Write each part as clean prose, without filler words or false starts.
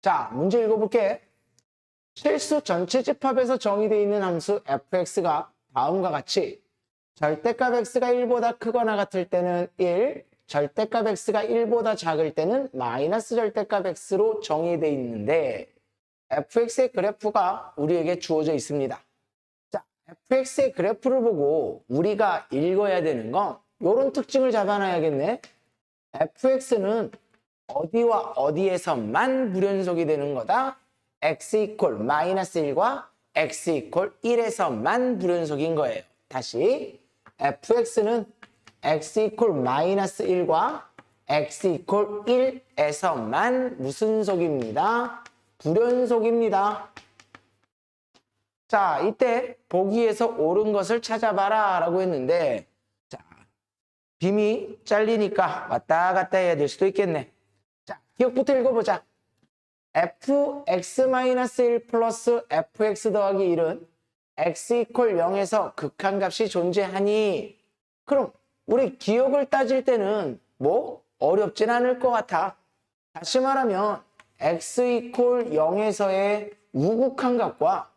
자, 문제 읽어볼게. 실수 전체 집합에서 정의되어 있는 함수 fx가 다음과 같이 절대값 x가 1보다 크거나 같을 때는 1, 절대값 x가 1보다 작을 때는 마이너스 절대값 x로 정의되어 있는데 fx의 그래프가 우리에게 주어져 있습니다. 자, fx의 그래프를 보고 우리가 읽어야 되는 건 이런 특징을 잡아놔야겠네. fx는 어디와 어디에서만 불연속이 되는 거다. x 이퀄 마이너스 1과 x 이퀄 1에서만 불연속인 거예요. 다시 fx는 x 이퀄 마이너스 1과 x 이퀄 1에서만 무슨 속입니다? 불연속입니다. 자, 이때 보기에서 옳은 것을 찾아봐라 라고 했는데 자, 빔이 잘리니까 왔다 갔다 해야 될 수도 있겠네. 자, 기억부터 읽어보자. fx-1 플러스 fx 더하기 1은 x 이퀄 0에서 극한값이 존재하니 그럼 우리 기억을 따질 때는 뭐 어렵진 않을 것 같아. 다시 말하면 x 이퀄 0에서의 우극한 값과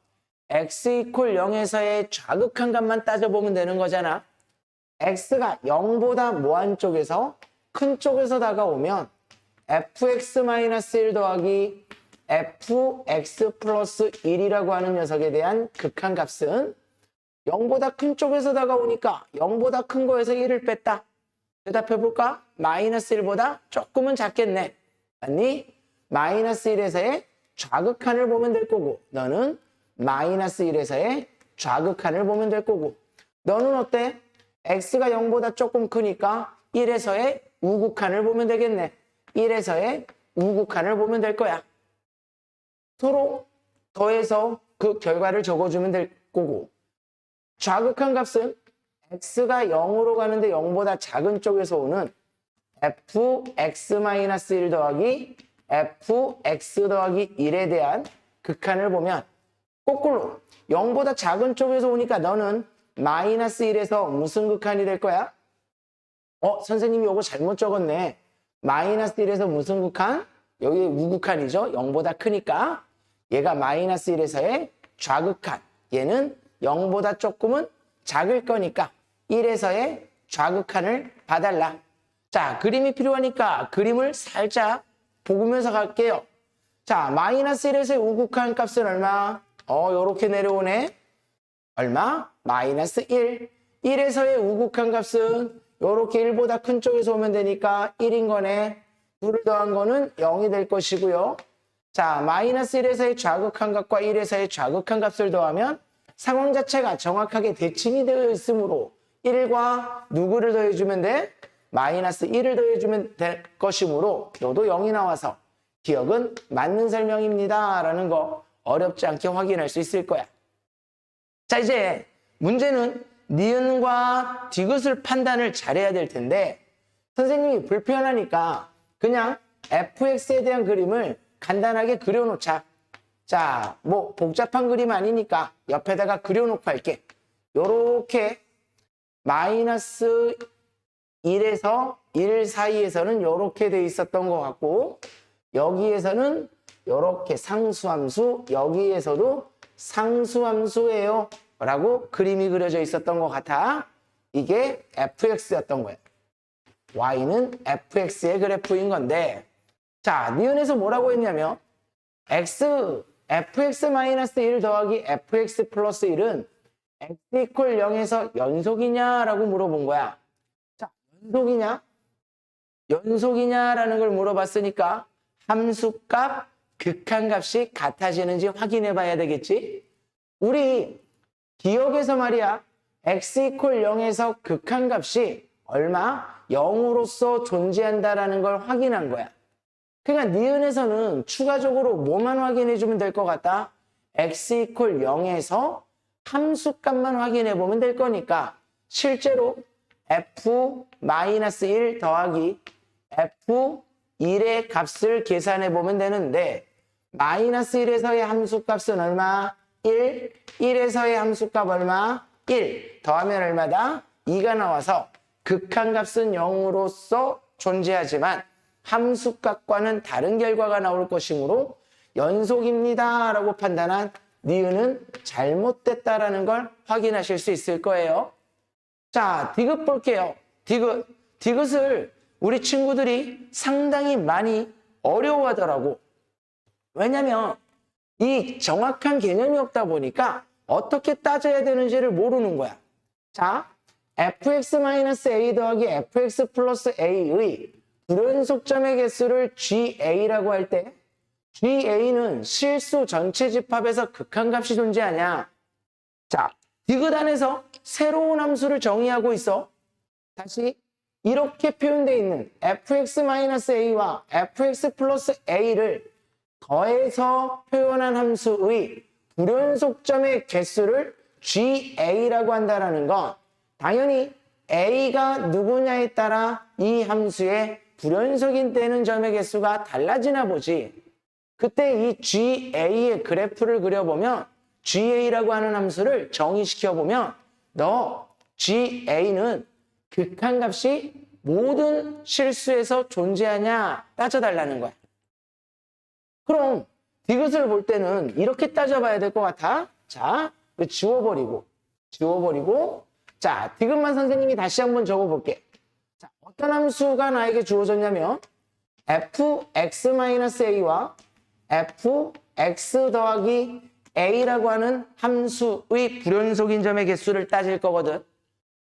x 이퀄 0에서의 좌극한 값만 따져보면 되는 거잖아. x가 0보다 무한 쪽에서 큰 쪽에서 다가오면 fx-1 더하기 fx 플러스 1이라고 하는 녀석에 대한 극한값은 0보다 큰 쪽에서 다가오니까 0보다 큰 거에서 1을 뺐다. 대답해볼까? 마이너스 1보다 조금은 작겠네. 맞니? 마이너스 1에서의 좌극한을 보면 될 거고 너는 마이너스 1에서의 좌극한을 보면 될 거고 너는 어때? x가 0보다 조금 크니까 1에서의 우극한을 보면 되겠네. 1에서의 우극한을 보면 될 거야. 서로 더해서 그 결과를 적어주면 될 거고 좌극한 값은 x가 0으로 가는데 0보다 작은 쪽에서 오는 fx-1 더하기 fx 더하기 1에 대한 극한을 보면 거꾸로 0보다 작은 쪽에서 오니까 너는 마이너스 1에서 무슨 극한이 될 거야? 선생님이 이거 잘못 적었네. 마이너스 1에서 무슨 극한? 여기 우극한이죠. 0보다 크니까 얘가 마이너스 1에서의 좌극한. 얘는 0보다 조금은 작을 거니까 1에서의 좌극한을 봐달라. 자, 그림이 필요하니까 그림을 살짝 보면서 갈게요. 자, 마이너스 1에서의 우극한 값은 얼마? 요렇게 내려오네. 얼마? 마이너스 1. 1에서의 우극한 값은 요렇게 1보다 큰 쪽에서 오면 되니까 1인 거네. 2를 더한 거는 0이 될 것이고요. 자, 마이너스 1에서의 좌극한 값과 1에서의 좌극한 값을 더하면 상황 자체가 정확하게 대칭이 되어 있으므로 1과 누구를 더해주면 돼? 마이너스 1을 더해주면 될 것이므로 너도 0이 나와서 기억은 맞는 설명입니다. 라는 거 어렵지 않게 확인할 수 있을 거야. 자, 이제 문제는 니은과 디귿을 판단을 잘해야 될 텐데 선생님이 불편하니까 그냥 fx에 대한 그림을 간단하게 그려놓자. 자, 뭐 복잡한 그림 아니니까 옆에다가 그려놓고 할게. 요렇게 마이너스 1에서 1 사이에서는 요렇게 돼 있었던 것 같고 여기에서는 요렇게 상수함수, 여기에서도 상수함수예요 라고 그림이 그려져 있었던 것 같아. 이게 fx였던 거예요. y는 fx의 그래프인 건데 자, 니은에서 뭐라고 했냐면 fx-1 더하기 fx 플러스 1은 x 이퀄 0에서 연속이냐라고 물어본 거야. 자, 연속이냐라는 걸 물어봤으니까 함수값, 극한값이 같아지는지 확인해 봐야 되겠지? 우리 기억에서 말이야 x 이퀄 0에서 극한값이 얼마? 0으로서 존재한다라는 걸 확인한 거야. 그러니까 니은에서는 추가적으로 뭐만 확인해 주면 될 것 같다? x 이퀄 0에서 함수값만 확인해 보면 될 거니까 실제로 f-1 더하기 f1의 값을 계산해 보면 되는데 마이너스 1에서의 함수값은 얼마? 1. 1에서의 함수값 얼마? 1. 더하면 얼마다? 2가 나와서 극한값은 0으로서 존재하지만 함수값과는 다른 결과가 나올 것이므로 연속입니다 라고 판단한 니은은 잘못됐다라는 걸 확인하실 수 있을 거예요. 자, 디귿 볼게요. 디귿. 디귿을 우리 친구들이 상당히 많이 어려워하더라고. 왜냐면 이 정확한 개념이 없다 보니까 어떻게 따져야 되는지를 모르는 거야. 자, fx-a 더하기 fx 플러스 a의 불연속점의 개수를 GA라고 할 때 GA는 실수 전체 집합에서 극한값이 존재하냐? 자, 디귿 안에서 새로운 함수를 정의하고 있어. 다시 이렇게 표현되어 있는 fx-a와 fx 플러스 a를 더해서 표현한 함수의 불연속점의 개수를 GA라고 한다는 건 당연히 A가 누구냐에 따라 이 함수의 불연속이 되는 점의 개수가 달라지나 보지. 그때 이 GA의 그래프를 그려보면 GA라고 하는 함수를 정의시켜보면 너 GA는 극한값이 모든 실수에서 존재하냐 따져달라는 거야. 그럼 디귿을 볼 때는 이렇게 따져봐야 될 것 같아. 자, 지워버리고 자, 디귿만 선생님이 다시 한번 적어볼게. 자, 어떤 함수가 나에게 주어졌냐면 fx-a와 fx 더하기 a라고 하는 함수의 불연속인 점의 개수를 따질 거거든.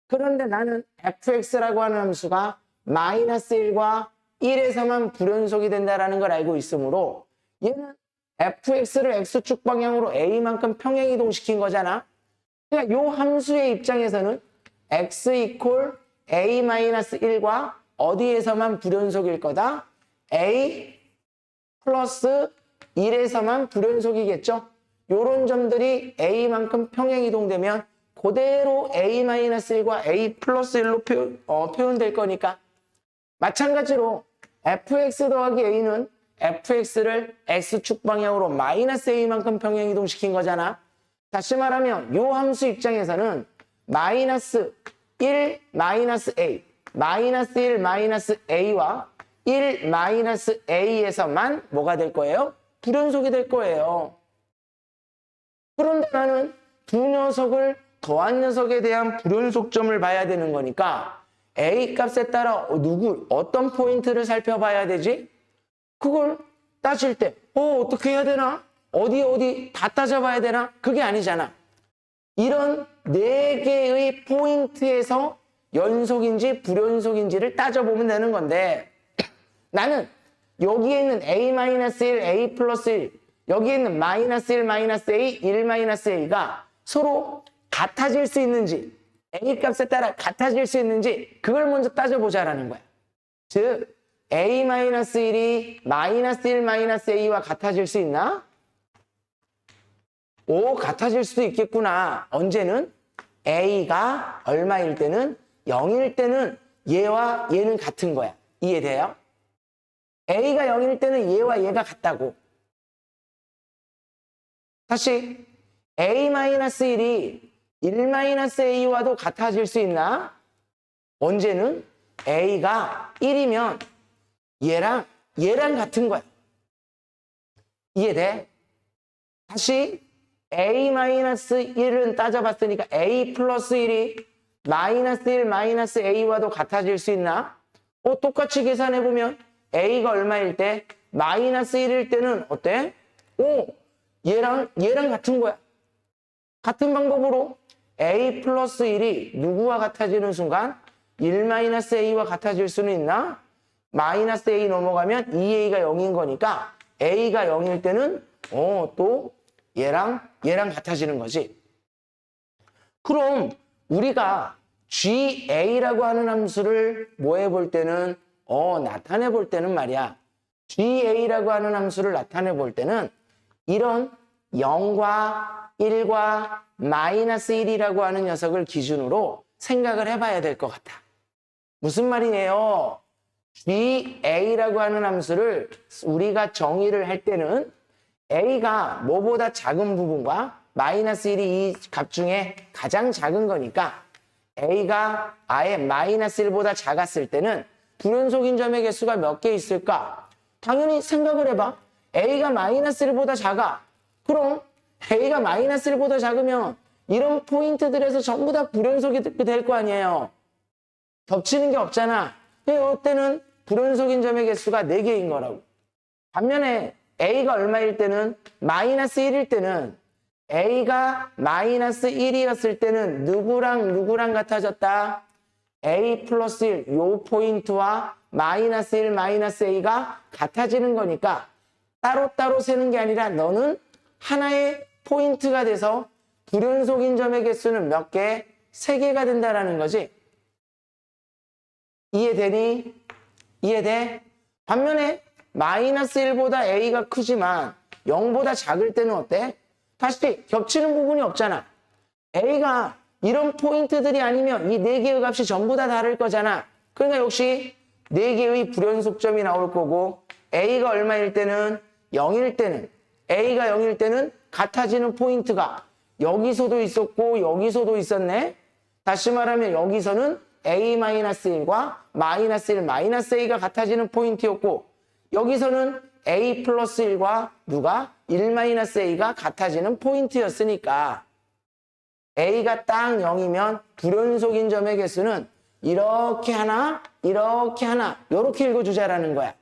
그런데 나는 fx라고 하는 함수가 -1과 1에서만 불연속이 된다는 걸 알고 있으므로 얘는 fx를 x축 방향으로 a만큼 평행이동시킨 거잖아. 그러니까 이 함수의 입장에서는 x 이퀄 a-1과 어디에서만 불연속일 거다? a 플러스 1에서만 불연속이겠죠? 요런 점들이 a만큼 평행이동되면 그대로 a-1과 a 플러스 1로 표현될 거니까 마찬가지로 fx 더하기 a는 fx를 x축 방향으로 -a만큼 평행이동시킨 거잖아. 다시 말하면 이 함수 입장에서는 -1, -a, -1, -a와 1, -a에서만 뭐가 될 거예요? 불연속이 될 거예요. 그런데 나는 두 녀석을 더한 녀석에 대한 불연속점을 봐야 되는 거니까 a 값에 따라 어떤 포인트를 살펴봐야 되지? 그걸 따질 때 어떻게 해야 되나? 어디 다 따져봐야 되나? 그게 아니잖아. 이런 4개의 포인트에서 연속인지 불연속인지를 따져보면 되는 건데 나는 여기에 있는 a-1, a 플러스 1 여기에 있는 -1, -a, 1, -a가 서로 같아질 수 있는지 a 값에 따라 같아질 수 있는지 그걸 먼저 따져보자라는 거야. 즉 a-1이 -1, -a와 같아질 수 있나? 같아질 수도 있겠구나. 언제는? a가 얼마일 때는? 0일 때는 얘와 얘는 같은 거야. 이해돼요? a가 0일 때는 얘와 얘가 같다고. 다시 a-1이 1-a와도 같아질 수 있나? 언제는? a가 1이면 얘랑 같은 거야. 이해돼? 다시 a-1은 따져봤으니까 a 플러스 1이 -1, -a와도 같아질 수 있나? 똑같이 계산해보면 a가 얼마일 때? -1일 때는 어때? 얘랑 같은 거야. 같은 방법으로 a 플러스 1이 누구와 같아지는 순간 1 -a와 같아질 수는 있나? -a 넘어가면 2a가 0인 거니까 a가 0일 때는 또 얘랑 같아지는 거지. 그럼 우리가 GA라고 하는 함수를 뭐 해볼 때는 나타내 볼 때는 말이야. GA라고 하는 함수를 나타내 볼 때는 이런 0과 1과 -1이라고 하는 녀석을 기준으로 생각을 해봐야 될 것 같아. 무슨 말이에요? GA라고 하는 함수를 우리가 정의를 할 때는 A가 뭐보다 작은 부분과 -1이 이 값 중에 가장 작은 거니까 A가 아예 -1보다 작았을 때는 불연속인 점의 개수가 몇 개 있을까? 당연히 생각을 해봐. A가 마이너스 1보다 작아. 그럼 A가 마이너스 1보다 작으면 이런 포인트들에서 전부 다 불연속이 될 거 아니에요. 겹치는 게 없잖아. 이때는 불연속인 점의 개수가 4개인 거라고. 반면에 A가 얼마일 때는 마이너스 1일 때는 A가 마이너스 1이었을 때는 누구랑 같아졌다? A 플러스 1, 요 포인트와 마이너스 1, 마이너스 A가 같아지는 거니까 따로따로 세는 게 아니라 너는 하나의 포인트가 돼서 불연속인 점의 개수는 몇 개? 3개가 된다라는 거지. 이해되니? 이해돼? 반면에 마이너스 1보다 A가 크지만 0보다 작을 때는 어때? 다시 겹치는 부분이 없잖아. A가 이런 포인트들이 아니면 이 4개의 값이 전부 다 다를 거잖아. 그러니까 역시 4개의 불연속점이 나올 거고 A가 얼마일 때는 0일 때는 A가 0일 때는 같아지는 포인트가 여기서도 있었고 여기서도 있었네. 다시 말하면 여기서는 A-1과 마이너스 1, 마이너스 A가 같아지는 포인트였고 여기서는 A 플러스 1과 누가? 1-A가 같아지는 포인트였으니까 A가 딱 0이면 불연속인 점의 개수는 이렇게 하나, 이렇게 하나 이렇게 읽어주자라는 거야.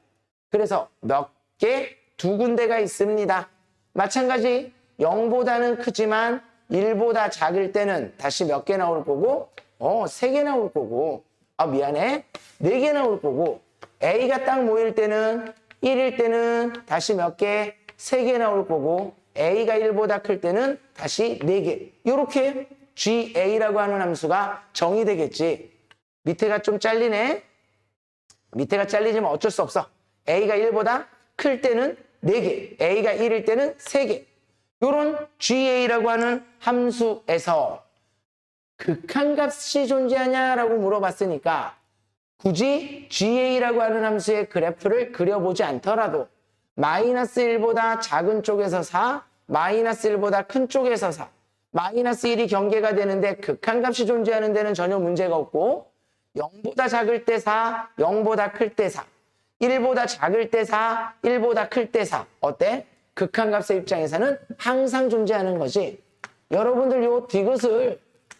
그래서 몇 개? 2군데가 있습니다. 마찬가지 0보다는 크지만 1보다 작을 때는 다시 몇 개 나올 거고 3개 나올 거고 미안해 4개 나올 거고 A가 딱 모일 때는 1일 때는 다시 몇 개? 3개 나올 거고 A가 1보다 클 때는 다시 4개. 이렇게 GA라고 하는 함수가 정의되겠지. 밑에가 좀 잘리네. 밑에가 잘리지만 어쩔 수 없어. A가 1보다 클 때는 4개, A가 1일 때는 3개. 이런 GA라고 하는 함수에서 극한값이 존재하냐라고 물어봤으니까 굳이 GA라고 하는 함수의 그래프를 그려보지 않더라도 마이너스 1보다 작은 쪽에서 4, 마이너스 1보다 큰 쪽에서 4, 마이너스 1이 경계가 되는데 극한값이 존재하는 데는 전혀 문제가 없고 0보다 작을 때 4, 0보다 클 때 4, 1보다 작을 때 4, 1보다 클 때 4. 어때? 극한값의 입장에서는 항상 존재하는 거지. 여러분들 요 디귿을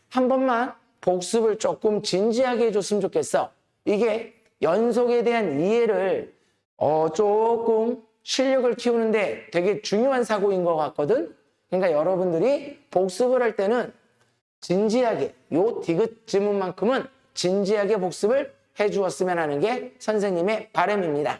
한 번만 복습을 조금 진지하게 해줬으면 좋겠어. 이게 연속에 대한 이해를 조금 실력을 키우는데 되게 중요한 사고인 것 같거든. 그러니까 여러분들이 복습을 할 때는 진지하게 요 디귿 지문만큼은 진지하게 복습을 해주었으면 하는 게 선생님의 바람입니다.